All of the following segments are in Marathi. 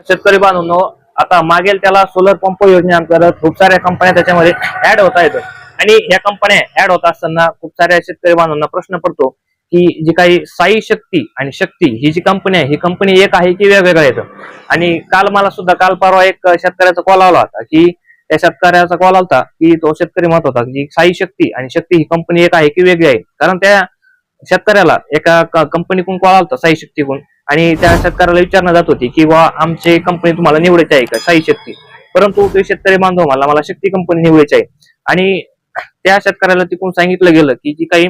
शेतकरी बांधवांनो, आता मागेल त्याला सोलर पंप योजनेअंतर्गत खूप साऱ्या कंपन्या त्याच्यामध्ये ऍड होत आहेत आणि ह्या कंपन्या ऍड होत असताना खूप साऱ्या शेतकरी बांधवांना प्रश्न पडतो की जी काही साई शक्ती आणि शक्ती ही जी कंपनी आहे, ही कंपनी एक आहे की वेगवेगळ्या आहेत. आणि काल परवा एक शेतकऱ्याचा कॉल आला होता की त्या शेतकऱ्याचा कॉल आला की तो शेतकरी म्हणत होता की साई शक्ती आणि शक्ती ही कंपनी एक आहे की वेगळी आहे. कारण त्या शेतकऱ्याला एका कंपनीकडून कॉल आला साई शक्तीकडून आणि त्या शेतकऱ्याला विचारण्यात जात होती की बा आमची कंपनी तुम्हाला निवडायची आहे का साई शक्ती. परंतु ते शेतकरी बांधव मला शक्ती कंपनी निवडायची आहे. आणि त्या शेतकऱ्याला तिकडून सांगितलं गेलं की जी काही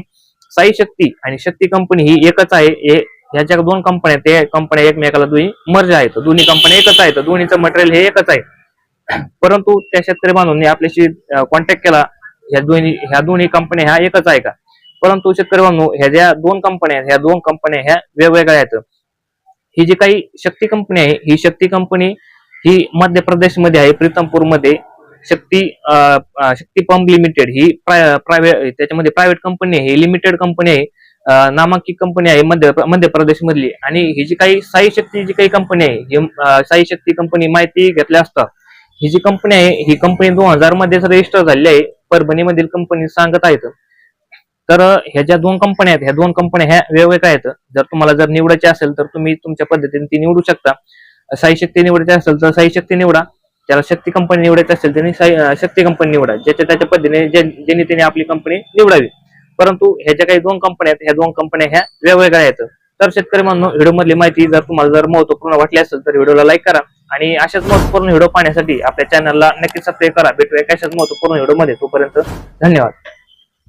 साई शक्ती आणि शक्ती कंपनी ही एकच आहे. ह्याच्या दोन कंपन्या, ते कंपन्या एकमेकाला दोन्ही मर्ज आहेत, दोन्ही कंपन्या एकच आहेत, दोन्हीचं मटेरियल हे एकच आहे. परंतु त्या शेतकरी बांधवांनी आपल्याशी कॉन्टॅक्ट केला ह्या दोन्ही कंपन्या ह्या एकच आहे का. परंतु शेतकरी बांधव ह्या दोन कंपन्या ह्या वेगवेगळ्या आहेत. ही जी काही शक्ती कंपनी आहे, ही शक्ती कंपनी ही मध्य प्रदेश मध्ये आहे, प्रीतमपूर मध्ये. शक्ती पंप लिमिटेड ही प्रायव्हेट, त्याच्यामध्ये प्रायव्हेट कंपनी आहे, लिमिटेड कंपनी आहे, नामांकित कंपनी आहे मध्य प्रदेश मधली. आणि ही जी काही साई शक्ती जी काही कंपनी आहे, ही साई शक्ती कंपनी माहिती घेतल्या असता ही जी कंपनी आहे, ही कंपनी 2000 मध्येच रजिस्टर झालेली आहे, परभणी मधील कंपनी सांगत आहेत. तर ह्या ज्या दोन कंपन्या आहेत, ह्या दोन कंपन्या ह्या वेगवेगळ्या आहेत. जर तुम्हाला निवडायचे असेल तर तुम्ही तुमच्या पद्धतीने ती निवडू शकता. साई शक्ती निवडायची असेल तर साई शक्ती निवडा, त्याला शक्ती कंपनी निवडायची असेल त्यांनी शक्ती कंपनी निवडा. त्याच्या पद्धतीने ज्यांनी त्यांनी आपली कंपनी निवडावी. परंतु ह्या ज्या काही दोन कंपन्या आहेत, ह्या दोन कंपन्या ह्या वेगवेगळ्या आहेत. तर शेतकरी म्हणून व्हिडिओ मधली माहिती जर तुम्हाला महत्वपूर्ण वाटली असेल तर व्हिडिओला लाईक करा आणि अशाच महत्वपूर्ण व्हिडिओ पाहण्यासाठी आपल्या चॅनलला नक्की सबस्क्राईब करा. भेटूया अशाच महत्वपूर्ण व्हिडिओ मध्ये. तोपर्यंत धन्यवाद.